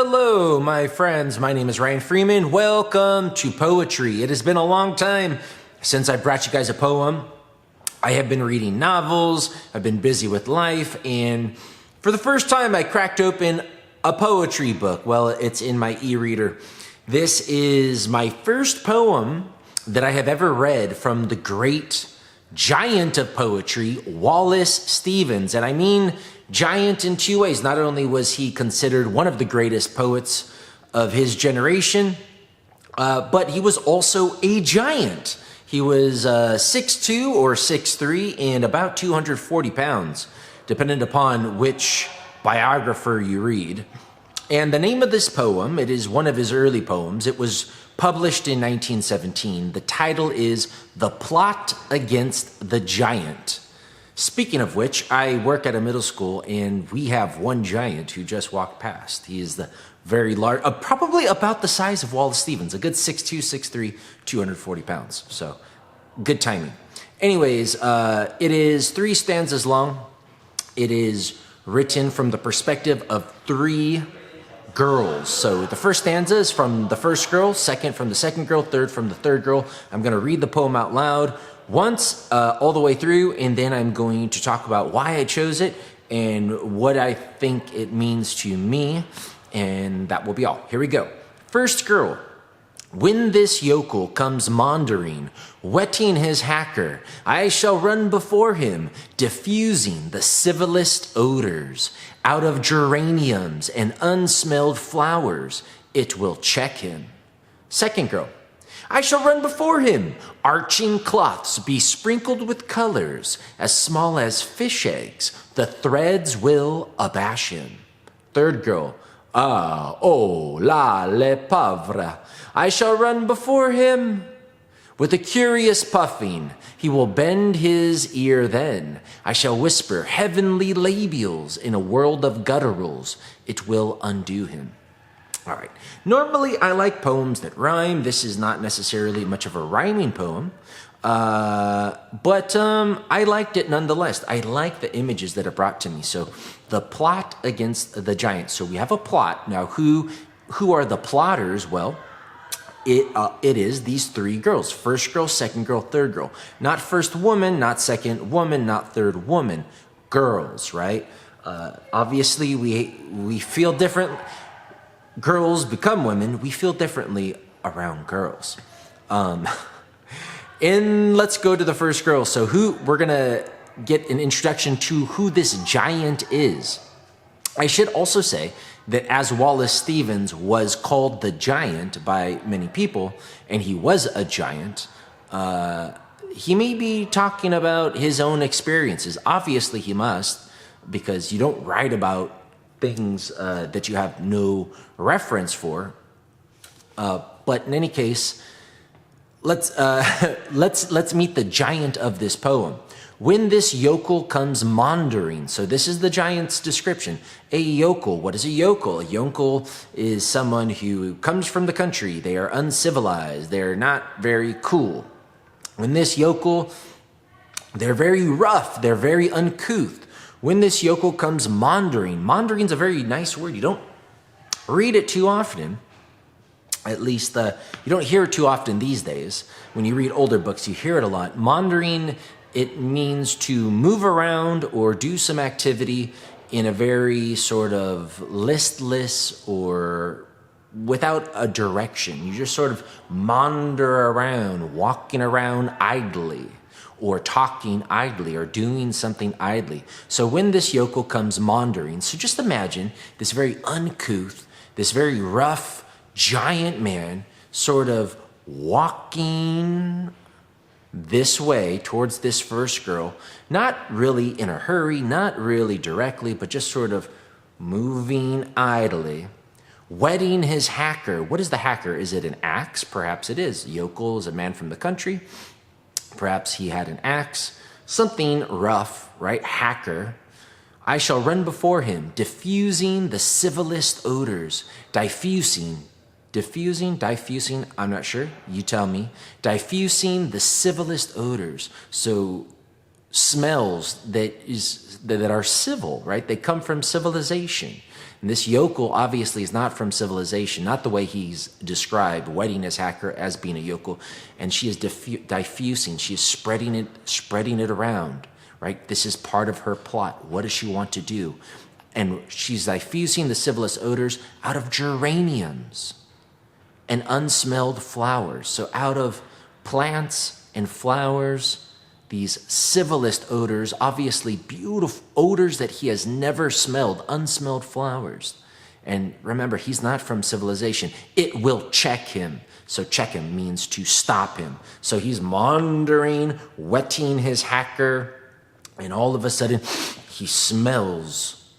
Hello, my friends. My name is Ryan Freeman. Welcome to Poetry. It has been a long time since I brought you guys a poem. I have been reading novels. I've been busy with life. And for the first time, I cracked open a poetry book. Well, it's in my e-reader. This is my first poem that I have ever read from the great giant of poetry, Wallace Stevens. And I mean giant in two ways. Not only was he considered one of the greatest poets of his generation, but he was also a giant. He was 6'2" or 6'3" and about 240 pounds, depending upon which biographer you read. And the name of this poem, it is one of his early poems. It was published in 1917. The title is The Plot Against the Giant. Speaking of which, I work at a middle school and we have one giant who just walked past. He is the very large, probably about the size of Wallace Stevens, a good 6'2", 6'3", 240 pounds. So good timing. Anyways, it is 3 stanzas long. It is written from the perspective of 3 girls. So the first stanza is from the first girl, second from the second girl, third from the third girl. I'm going to read the poem out loud once all the way through, and then I'm going to talk about why I chose it and what I think it means to me, and that will be all. Here we go. First girl. When this yokel comes maundering, whetting his hacker, I shall run before him, diffusing the civilest odors. Out of geraniums and unsmelled flowers, it will check him. Second girl. I shall run before him, arching cloths besprinkled with colors, as small as fish eggs, the threads will abash him. Third girl. Le pauvre. I shall run before him. With a curious puffing, he will bend his ear then. I shall whisper heavenly labials in a world of gutturals. It will undo him. All right. Normally, I like poems that rhyme. This is not necessarily much of a rhyming poem, but I liked it nonetheless. I like the images that it brought to me. So the plot against the giant. So we have a plot. Now, who are the plotters? Well, it is these 3 girls. First girl, second girl, third girl. Not first woman, not second woman, not third woman. Girls, right? Obviously, we feel different. Girls become women. We feel differently around girls. And let's go to the first girl. So we're going to get an introduction to who this giant is. I should also say that as Wallace Stevens was called the giant by many people, and he was a giant, he may be talking about his own experiences. Obviously, he must, because you don't write about things that you have no reference for. But in any case, let's meet the giant of this poem. When this yokel comes maundering. So this is the giant's description. A yokel. What is a yokel? A yokel is someone who comes from the country. They are uncivilized. They're not very cool. When this yokel, they're very rough. They're very uncouth. When this yokel comes maundering. Maundering is a very nice word. You don't read it too often. At least you don't hear it too often these days. When you read older books, you hear it a lot. Maundering, it means to move around or do some activity in a very sort of listless or without a direction. You just sort of maunder around, walking around idly, or talking idly, or doing something idly. So when this yokel comes maundering, so just imagine this very uncouth, this very rough, giant man sort of walking this way towards this first girl, not really in a hurry, not really directly, but just sort of moving idly, whetting his hacker. What is the hacker? Is it an axe? Perhaps it is. Yokel is a man from the country. Perhaps he had an axe, something rough, right? Hacker. I shall run before him, diffusing the civilest odors, diffusing, I'm not sure, you tell me. Diffusing the civilest odors, so smells that are civil, right? They come from civilization. And this yokel obviously is not from civilization, not the way he's described, wetting his hacker as being a yokel. And she is diffusing, she is spreading it around, right? This is part of her plot. What does she want to do? And she's diffusing the civilest odors out of geraniums and unsmelled flowers. So out of plants and flowers, these civilest odors, obviously beautiful odors that he has never smelled, unsmelled flowers. And remember, he's not from civilization. It will check him. So check him means to stop him. So he's maundering, wetting his hacker, and all of a sudden he smells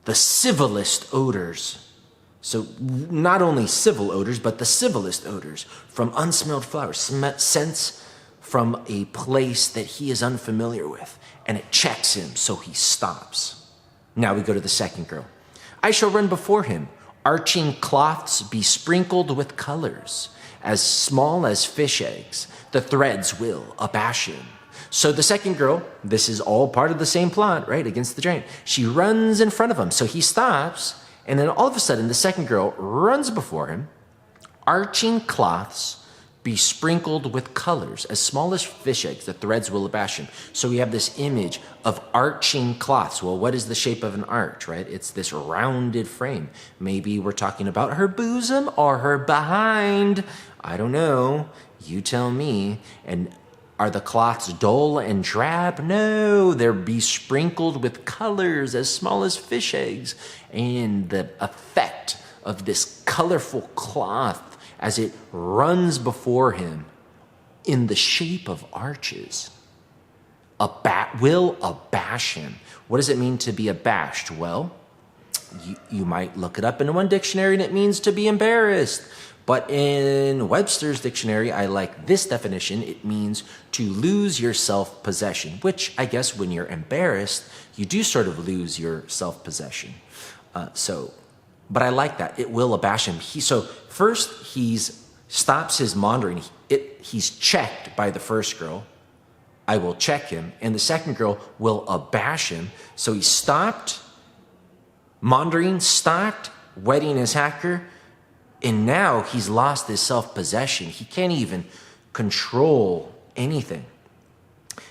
the civilest odors. So not only civil odors, but the civilest odors from unsmelled flowers, scents from a place that he is unfamiliar with. And it checks him, so he stops. Now we go to the second girl. I shall run before him, arching cloths besprinkled with colors, as small as fish eggs. The threads will abash him. So the second girl, this is all part of the same plot, right, against the giant. She runs in front of him, so he stops. And then all of a sudden, the second girl runs before him, arching cloths besprinkled with colors, as small as fish eggs, the threads will abash him. So we have this image of arching cloths. Well, what is the shape of an arch, right? It's this rounded frame. Maybe we're talking about her bosom or her behind. I don't know. You tell me. And are the cloths dull and drab? No, they're besprinkled with colors as small as fish eggs. And the effect of this colorful cloth as it runs before him in the shape of arches will abash him. What does it mean to be abashed? Well, you might look it up in one dictionary and it means to be embarrassed. But in Webster's dictionary, I like this definition. It means to lose your self-possession, which I guess when you're embarrassed, you do sort of lose your self-possession. But I like that. It will abash him. So first he stops his maundering. He's checked by the first girl. I will check him. And the second girl will abash him. So he stopped maundering, stopped wetting his hacker. And now he's lost his self-possession. He can't even control anything.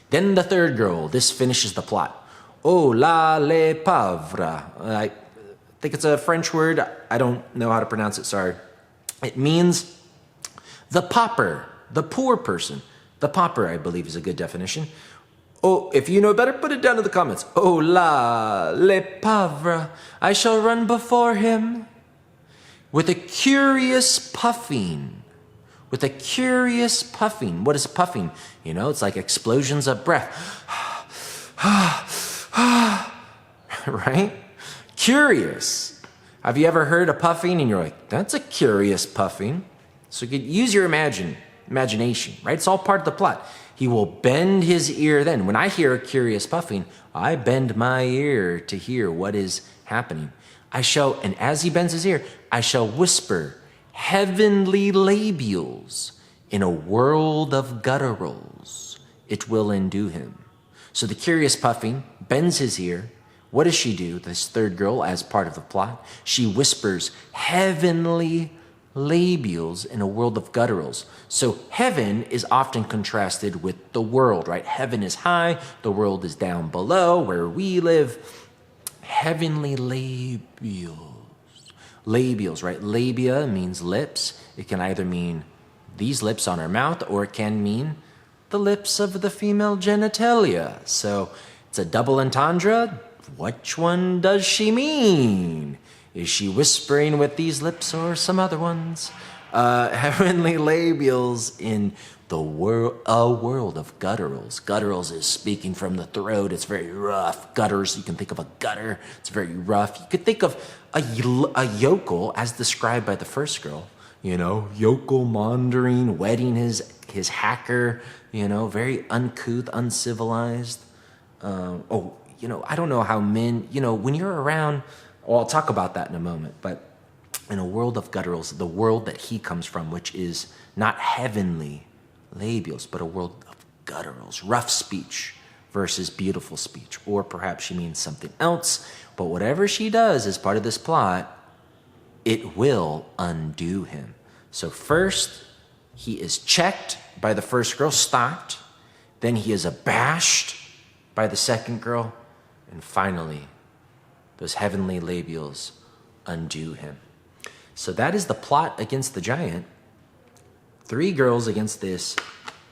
Then the third girl, this finishes the plot. Oh, le pauvre. I think it's a French word. I don't know how to pronounce it, sorry. It means the pauper, the poor person. The pauper, I believe, is a good definition. Oh, if you know better, put it down in the comments. Oh, le pauvre. I shall run before him with a curious puffing. With a curious puffing. What is puffing? You know, it's like explosions of breath. Right? Curious. Have you ever heard a puffing and you're like, that's a curious puffing? So you could use your imagination, right? It's all part of the plot. He will bend his ear then. When I hear a curious puffing, I bend my ear to hear what is happening. And as he bends his ear, I shall whisper heavenly labials in a world of gutturals. It will undo him. So the curious puffing bends his ear. What does she do, this third girl, as part of the plot? She whispers heavenly labials in a world of gutturals. So heaven is often contrasted with the world, right? Heaven is high, the world is down below, where we live. Heavenly labials. Labials, right? Labia means lips. It can either mean these lips on our mouth, or it can mean the lips of the female genitalia. So it's a double entendre. Which one does she mean? Is she whispering with these lips or some other ones? Heavenly labials in a world of gutturals. Gutturals is speaking from the throat. It's very rough. Gutters, you can think of a gutter. It's very rough. You could think of a yokel as described by the first girl. You know, yokel maundering, wetting his hacker. You know, very uncouth, uncivilized. I don't know how men, when you're around, well, I'll talk about that in a moment, but in a world of gutturals, the world that he comes from, which is not heavenly labials, but a world of gutturals, rough speech, versus beautiful speech. Or perhaps she means something else. But whatever she does as part of this plot, it will undo him. So first, he is checked by the first girl, stopped. Then he is abashed by the second girl. And finally, those heavenly labials undo him. So that is the plot against the giant. 3 girls against this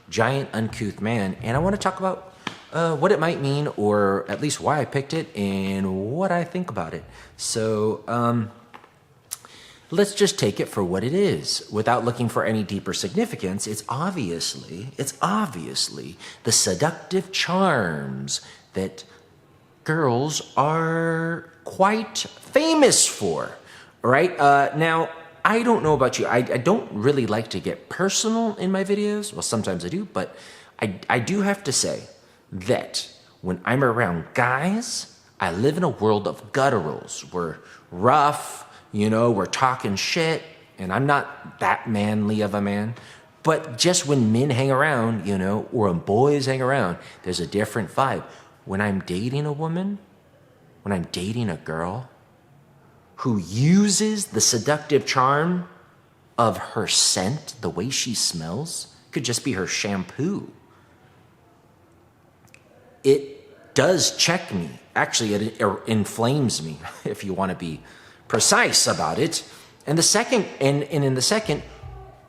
giant, uncouth man. And I want to talk about what it might mean, or at least why I picked it and what I think about it. So let's just take it for what it is without looking for any deeper significance. It's obviously the seductive charms that girls are quite famous for, right? Now, I don't know about you. I don't really like to get personal in my videos. Well, sometimes I do, but I do have to say that when I'm around guys, I live in a world of gutturals. We're rough, we're talking shit, and I'm not that manly of a man. But just when men hang around, or when boys hang around, there's a different vibe. When I'm dating a woman, when I'm dating a girl who uses the seductive charm of her scent, the way she smells, could just be her shampoo. It does check me. Actually, it inflames me, if you want to be precise about it. And in the second,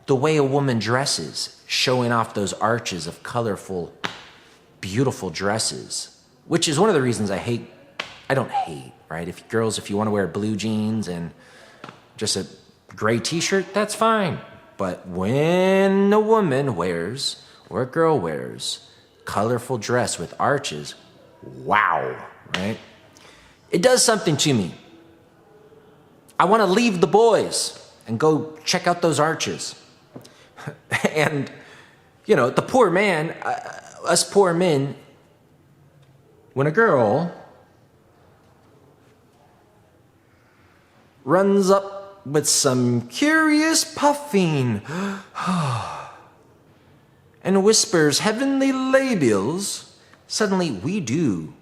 the way a woman dresses, showing off those arches of colorful, beautiful dresses, which is one of the reasons I don't hate, right? If you want to wear blue jeans and just a gray t-shirt, that's fine. But when a woman wears, or a girl wears, colorful dress with arches, wow, right? It does something to me. I want to leave the boys and go check out those arches. And, the poor man, us poor men, when a girl runs up with some curious puffing and whispers heavenly labials, suddenly we do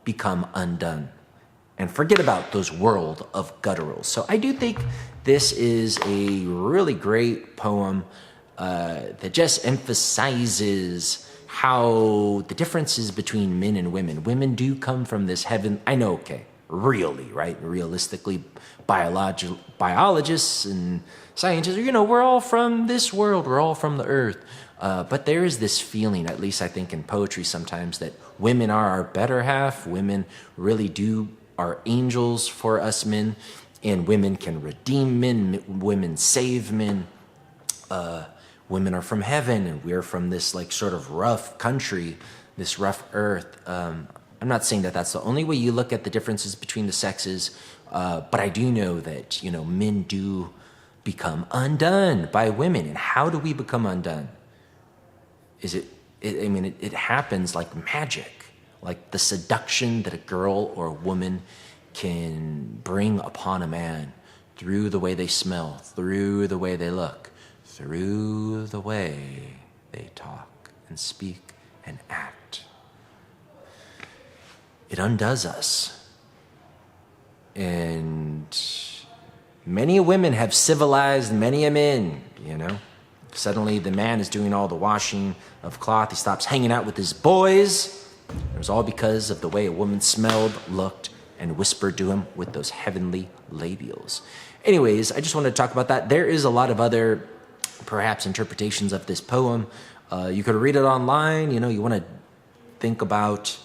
become undone and forget about those world of gutturals. So I do think this is a really great poem that just emphasizes how the differences between men and women. Women do come from this heaven. I know, okay, really, right? Realistically, biologists and scientists, we're all from this world. We're all from the earth. But there is this feeling, at least I think in poetry sometimes, that women are our better half. Women really are angels for us men, and women can redeem men. Women save men. Women are from heaven, and we're from this sort of rough country, this rough earth. I'm not saying that that's the only way you look at the differences between the sexes, but I do know that men do become undone by women. And how do we become undone? It happens like magic, like the seduction that a girl or a woman can bring upon a man through the way they smell, through the way they look, through the way they talk and speak and act. It undoes us. And many women have civilized many a men, Suddenly the man is doing all the washing of cloth. He stops hanging out with his boys. It was all because of the way a woman smelled, looked, and whispered to him with those heavenly labials. Anyways, I just wanted to talk about that. There is a lot of other, perhaps, interpretations of this poem. You could read it online. You want to think about...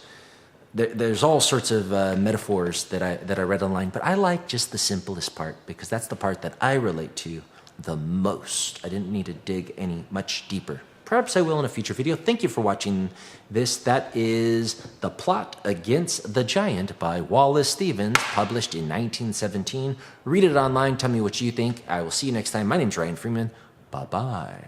There's all sorts of metaphors that I read online, but I like just the simplest part because that's the part that I relate to the most. I didn't need to dig much deeper. Perhaps I will in a future video. Thank you for watching this. That is The Plot Against the Giant by Wallace Stevens, published in 1917. Read it online. Tell me what you think. I will see you next time. My name's Ryan Freeman. Bye-bye.